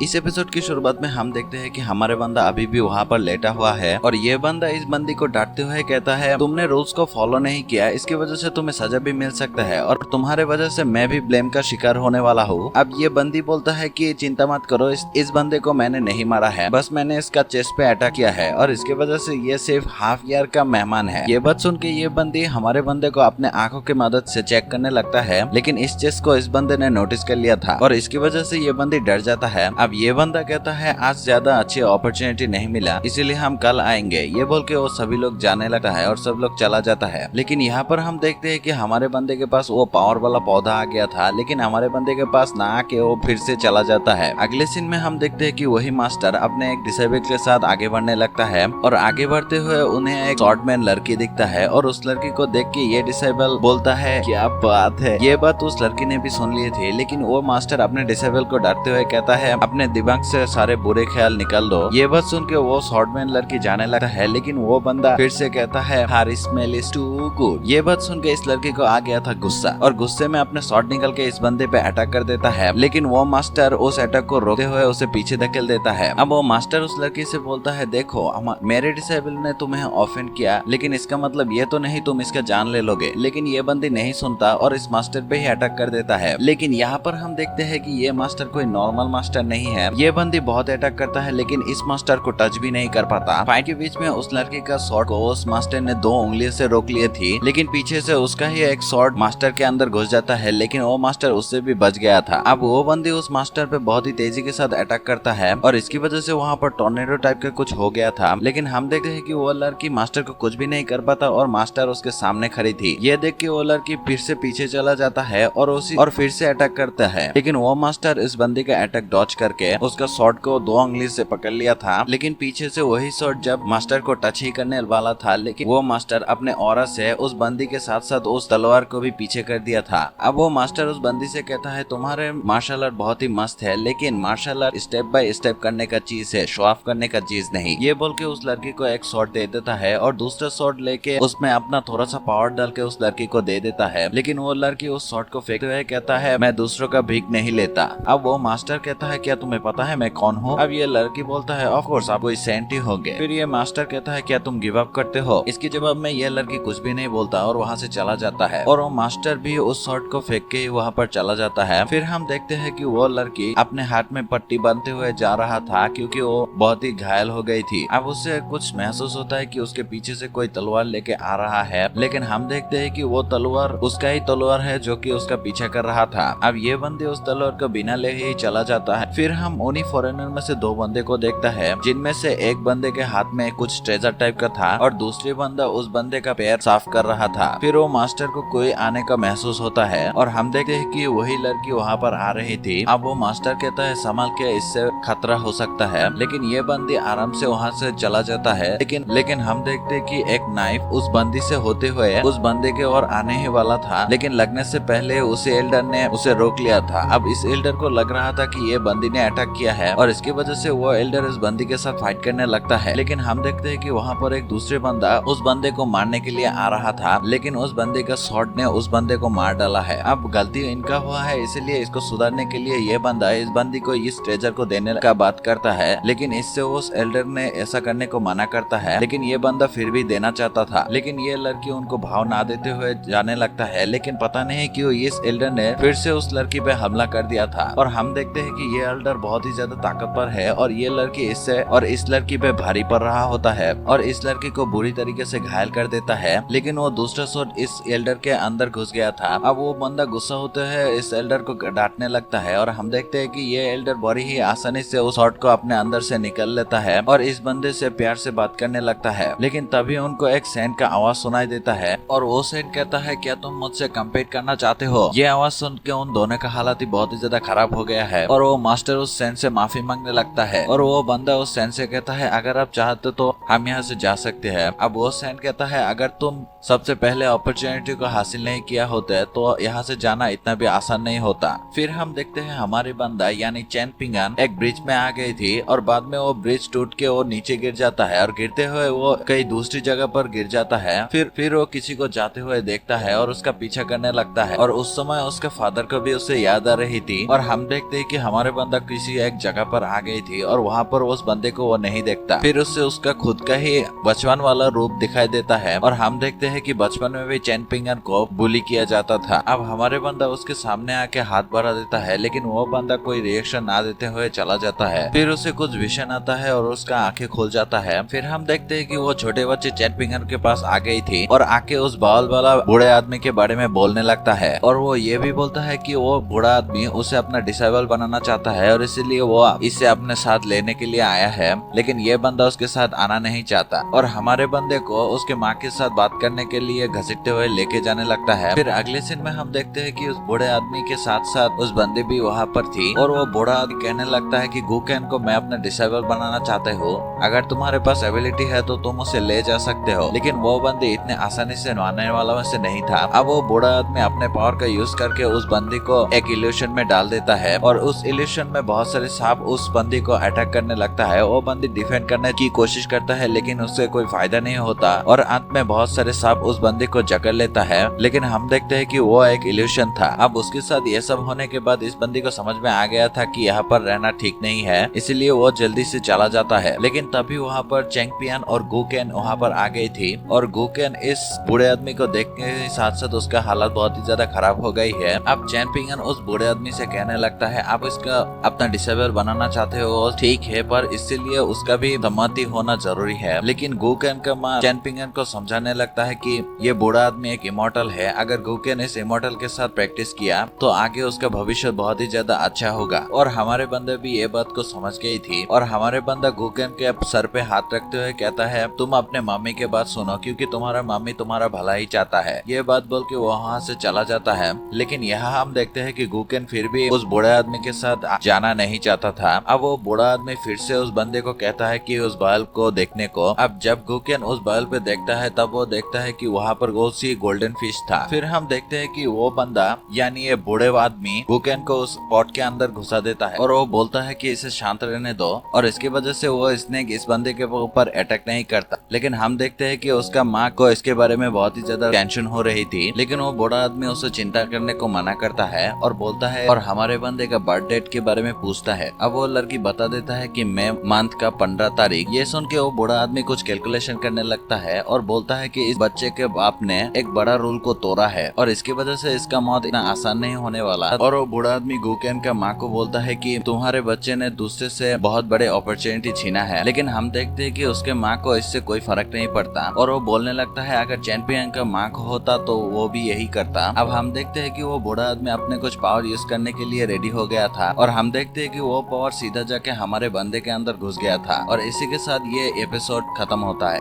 इस एपिसोड की शुरुआत में हम देखते हैं कि हमारे बंदा अभी भी वहाँ पर लेटा हुआ है और ये बंदा इस बंदी को डांटते हुए कहता है, तुमने रूल्स को फॉलो नहीं किया, इसकी वजह से तुम्हें सजा भी मिल सकता है और तुम्हारे वजह से मैं भी ब्लेम का शिकार होने वाला हूँ। अब ये बंदी बोलता है कि चिंता मत करो, इस बंदे को मैंने नहीं मारा है, बस मैंने इसका चेस्ट पे अटैक किया है और इसकी वजह से ये सिर्फ हाफ ईयर का मेहमान है। ये बात सुन के ये बंदी हमारे बंदे को अपने आंखों की मदद से चेक करने लगता है, लेकिन इस चेस्ट को इस बंदे ने नोटिस कर लिया था और इसकी वजह से ये बंदी डर जाता है। अब ये बंदा कहता है आज ज्यादा अच्छी अपॉर्चुनिटी नहीं मिला, इसीलिए हम कल आएंगे। ये बोल के वो सभी लोग जाने लगता है और सब लोग चला जाता है। लेकिन यहाँ पर हम देखते हैं कि हमारे बंदे के पास वो पावर वाला पौधा आ गया था, लेकिन हमारे बंदे के पास ना आके वो फिर से चला जाता है। अगले सीन में हम देखते हैं कि वही मास्टर अपने एक डिसेबल के साथ आगे बढ़ने लगता है और आगे बढ़ते हुए उन्हें एक शॉर्टमैन लड़की दिखता है और उस लड़की को देख के ये डिसेबल बोलता है, क्या बात है। ये बात उस लड़की ने भी सुन ली थी, लेकिन वो मास्टर अपने डिसेबल को डरते हुए कहता है, अपने दिमाग से सारे बुरे ख्याल निकाल दो। ये बात सुन के वो शॉर्टमैन लड़की जाने लगता है, लेकिन वो बंदा फिर से कहता है, हर स्मेल इज टू गुड। ये बात सुन के इस लड़की को आ गया था गुस्सा और गुस्से में अपने शॉट निकल के इस बंदे पे अटैक कर देता है, लेकिन वो मास्टर उस अटैक को रोकते हुए उसे पीछे धकेल देता है। अब वो मास्टर उस लड़की से बोलता है, देखो मेरे डिसेबल ने तुम्हें ऑफेंड किया, लेकिन इसका मतलब ये तो नहीं तुम इसका जान ले लोगे। लेकिन ये बंदी नहीं सुनता और इस मास्टर पे ही अटैक कर देता है। लेकिन यहाँ पर हम देखते हैं कि ये मास्टर कोई नॉर्मल मास्टर नहीं है। ये बंदी बहुत अटैक करता है, लेकिन इस मास्टर को टच भी नहीं कर पाता। फाइट के बीच में उस लड़की का शॉट को उस मास्टर ने 2 उंगलियों से रोक लिए थी, लेकिन पीछे से उसका ही एक शॉट मास्टर के अंदर घुस जाता है, लेकिन वो मास्टर उससे भी बच गया था। अब वो बंदी उस मास्टर पे बहुत ही तेजी के साथ अटैक करता है और इसकी वजह से वहाँ पर टॉर्नेडो टाइप का कुछ हो गया था। लेकिन हम देखते हैं कि वो लड़की मास्टर को कुछ भी नहीं कर पाता और मास्टर उसके सामने खड़ी थी। ये देख के वो लड़की फिर से पीछे चला जाता है और फिर से अटैक करता है, लेकिन वो मास्टर इस बंदी का अटैक डॉच करके उसका शॉट को 2 उंगली से पकड़ लिया था। लेकिन पीछे से वही शॉट जब मास्टर को टच ही करने वाला था, लेकिन वो मास्टर अपने ऑरा से उस बंदी के साथ साथ उस तलवार को भी पीछे कर दिया था। अब वो मास्टर उस बंदी से कहता है, तुम्हारे मार्शल आर्ट बहुत ही मस्त है, लेकिन martial art step by step करने का चीज है, शो ऑफ करने का चीज नहीं। ये बोल के उस लड़की को एक शॉट दे देता है और दूसरा शॉट लेके उसमें अपना थोड़ा सा पावर डाल के उस लड़की को दे देता है, लेकिन वो लड़की उस शॉट को फेंकते हुए कहता है, मैं दूसरों का भीख नहीं लेता। अब वो मास्टर कहता है, क्या तुम्हें पता है मैं कौन हूँ? अब ये लड़की बोलता है, ऑफ कोर्स आप कोई सेंट ही होंगे। फिर ये मास्टर कहता है, क्या तुम गिव अप करते हो? इसके जवाब में ये लड़की कुछ भी नहीं बोलता और वहाँ से चला जाता है और वो मास्टर भी उस शॉट को फेंक के वहाँ पर चला जाता है। फिर हम देखते हैं कि वो लड़की अपने हाथ में पट्टी बांधते हुए जा रहा था, क्योंकि वो बहुत ही घायल हो गई थी। अब उससे कुछ महसूस होता है कि उसके पीछे से कोई तलवार लेके आ रहा है, लेकिन हम देखते हैं कि वो तलवार उसका ही तलवार है जो कि उसका पीछा कर रहा था। अब ये बंदे उस तलवार को बिना ले ही चला जाता है। फिर हम उन्हीं फॉरेनर में से 2 बंदे को देखता है, जिनमें से एक बंदे के हाथ में कुछ ट्रेजर टाइप का था और दूसरी बंदा उस बंदे का पैर साफ कर रहा था। फिर वो मास्टर को कोई आने का महसूस होता है और हम देखते हैं कि वही लड़की वहाँ पर आ रही थी। अब वो मास्टर कहता है, संभल के, इससे खतरा हो सकता है, लेकिन ये बंदी आराम से वहाँ से चला जाता है। लेकिन हम देखते हैं कि एक नाइफ उस बंदी से होते हुए उस बंदे के ओर आने ही वाला था, लेकिन लगने से पहले उस एल्डर ने उसे रोक लिया था। अब इस एल्डर को लग रहा था कि ये बंदी ने अटैक किया है और इसकी वजह से वो एल्डर इस बंदी के साथ फाइट करने लगता है। लेकिन हम देखते हैं कि वहाँ पर एक दूसरे बंदा उस बंदे को मारने के लिए आ रहा था, लेकिन उस बंदे का शॉट ने उस बंदे को मार डाला है। अब गलती इनका हुआ है, इसलिए इसको सुधारने के लिए ये बंदा इस बंदी को इस ट्रेजर को देने का बात करता है, लेकिन इससे उस एल्डर ने ऐसा करने को मना करता है। लेकिन ये बंदा फिर भी देना चाहता था, लेकिन ये लड़की उनको भाव ना देते हुए जाने लगता है। लेकिन पता नहीं क्यों इस एल्डर ने फिर से उस लड़की पे हमला कर दिया था और हम देखते हैं कि ये एल्डर बहुत ही ज्यादा ताकतवर है और ये लड़की इससे और इस लड़की पे भारी पड़ रहा होता है और इस लड़की को बुरी तरीके से घायल कर देता है। लेकिन वो दूसरा शॉट इस एल्डर के अंदर घुस गया था। अब वो बंदा गुस्सा होते है इस एल्डर को डांटने लगता है और हम देखते हैं कि ये एल्डर बड़ी ही आसानी से उस शॉट को अपने अंदर से निकल लेता है और इस बंदे से प्यार से बात करने लगता है। लेकिन तभी उनको एक सेंट का आवाज सुनाई देता है और वो सेंट कहता है, क्या तुम मुझसे कम्पीट करना चाहते हो? ये आवाज सुन के उन दोनों का हालत ही बहुत ही ज्यादा खराब हो गया है और वो मास्टर उस सेंट से माफी मांगने लगता है और वो बंदा उस सेंट से कहता है, अगर आप चाहते तो हम यहाँ से जा सकते हैं। अब वो सेंट कहता है, अगर तुम सबसे पहले अपॉर्चुनिटी को हासिल नहीं किया होता तो यहाँ से जाना इतना भी आसान नहीं होता। फिर हम देखते हैं हमारी बंदा यानी चैन पिंगन एक ब्रिज में आ गई थी और बाद में वो ब्रिज टूट के वो नीचे गिर जाता है और गिरते हुए वो कहीं दूसरी जगह पर गिर जाता है। फिर वो किसी को जाते हुए देखता है और उसका पीछा करने लगता है और उस समय उसके फादर को भी उससे याद आ रही थी और हम देखते हैं कि हमारे बंदा किसी एक जगह पर आ गई थी और वहाँ पर उस बंदे को वो नहीं देखता। फिर उससे उसका खुद का ही बचपन वाला रूप दिखाई देता है और हम देखते हैं कि बचपन में भी चैन पिंगन को बुली किया जाता था। अब हमारे बंदा उसके सामने आके हाथ बढ़ा देता है, लेकिन वो बंदा कोई रिएक्शन ना देते हुए चला जाता है। फिर उसे कुछ विजन आता है और उसका आंखें खुल जाता है। फिर हम देखते हैं कि वो छोटे बच्चे चैन पिंगन के पास आ गई थी और आके उस बाल वाला बूढ़े आदमी के बारे में बोलने लगता है और वो ये भी बोलता है कि वो बूढ़ा आदमी उसे अपना डिसेबल बनाना चाहता है और इसीलिए वो इसे अपने साथ लेने के लिए आया है, लेकिन ये बंदा उसके साथ आना नहीं चाहता और हमारे बंदे को उसके माँ के साथ बात करने के लिए घसीटते हुए लेके जाने लगता है। फिर अगले सीन में हम देखते हैं कि उस बूढ़े आदमी के साथ साथ उस बंदे भी वहाँ पर थी और वो बूढ़ा आदमी कहने लगता है कि गुकेन को मैं अपना डिसेबल बनाना चाहते हो, अगर तुम्हारे पास एबिलिटी है तो तुम उसे ले जा सकते हो। लेकिन वो बंदे इतने आसानी से मानने वाला वैसे नहीं था। अब वो बूढ़ा आदमी अपने पावर का यूज करके उस बंदी को एक इल्यूशन में डाल देता है और उस इल्यूशन में बहुत सारे सांप उस बंदी को अटैक करने लगता है। वो बंदी डिफेंड करने की कोशिश करता है लेकिन उससे कोई फायदा नहीं होता और अंत में बहुत सारे सांप उस बंदी को जकड़ लेता है, लेकिन हम देखते हैं कि वो एक इल्यूशन था। अब उसके साथ ये सब होने के बाद इस बंदी को समझ में आ गया था कि यहाँ पर रहना ठीक नहीं है, इसीलिए वो जल्दी से चला जाता है। लेकिन तभी वहाँ पर चैंपियन और गुकेन वहाँ पर आ गई थी और गुकेन इस बूढ़े आदमी को देखने के साथ साथ उसका हालत बहुत ही ज्यादा खराब हो गई है। अब चैंपियन उस बूढ़े आदमी से कहने लगता है आप इसका अपना डिसेबल बनाना चाहते हो, ठीक है, पर इसके लिए उसका भी सम्मति होना जरूरी है। लेकिन गुकेन का माँ चैंपियन को समझाने लगता है कि ये बूढ़ा आदमी एक इमोर्टल है, अगर गुकेन इस इमोर्टल के साथ प्रैक्टिस किया तो आगे उसका भविष्य बहुत ही ज्यादा अच्छा होगा। और हमारे बंदे भी ये बात को समझ गई थी और हमारे बंदा गुकेन के सर पे हाथ रखते हुए कहता है तुम अपने मामी के बात सुनो क्योंकि तुम्हारा मामी तुम्हारा भला ही चाहता है। ये बात बोल के वो वहाँ से चला जाता है। लेकिन यहाँ हम देखते हैं कि गुकेन फिर भी उस बूढ़े आदमी के साथ जाना नहीं चाहता था। अब वो बूढ़ा आदमी फिर से उस बंदे को कहता है कि उस बैल को देखने को। अब जब गुकेन उस बैल पे देखता है तब वो देखता है कि वहाँ पर उसी गोल्डन फिश था। फिर हम देखते हैं कि वो बंदा यानी ये बूढ़े आदमी गुकेन को उस पॉट के अंदर घुसा देता है और वो बोलता है कि इसे शांत रहने दो और इसकी वजह से वो स्नेक इस बंदे के ऊपर अटैक नहीं करता। लेकिन हम देखते हैं कि उसका माँ को इसके बारे में बहुत ही ज्यादा टेंशन हो रही थी, लेकिन वो बूढ़ा आदमी उसे चिंता करने को मना करता है और बोलता है और हमारे बंदे का बर्थ डेट के बारे में पूछता है। अब वो लड़की बता देता है कि मैं मंथ का 15 तारीख। ये सुन के वो बूढ़ा आदमी कुछ कैलकुलेशन करने लगता है और बोलता है कि इस बच्चे के बाप ने एक बड़ा रूल को तोड़ा है और इसकी वजह से इसका मौत इतना आसान नहीं होने वाला। और वो बूढ़ा आदमी गुकेन का माँ को बोलता है कि तुम्हारे बच्चे ने दूसरे से बहुत बड़े अपॉर्चुनिटी छीना है। लेकिन हम देखते हैं कि उसके माँ को इससे कोई फर्क नहीं पड़ता और वो बोलने लगता है अगर चैंपियन का माँ को होता तो वो भी यही करता। अब हम देखते हैं कि वो बूढ़ा आदमी अपने कुछ पावर यूज करने के लिए रेडी हो गया था और हम देखते हैं कि वो पावर सीधा जाके हमारे बंदे के अंदर घुस गया था और इसी के साथ ये एपिसोड खत्म होता है।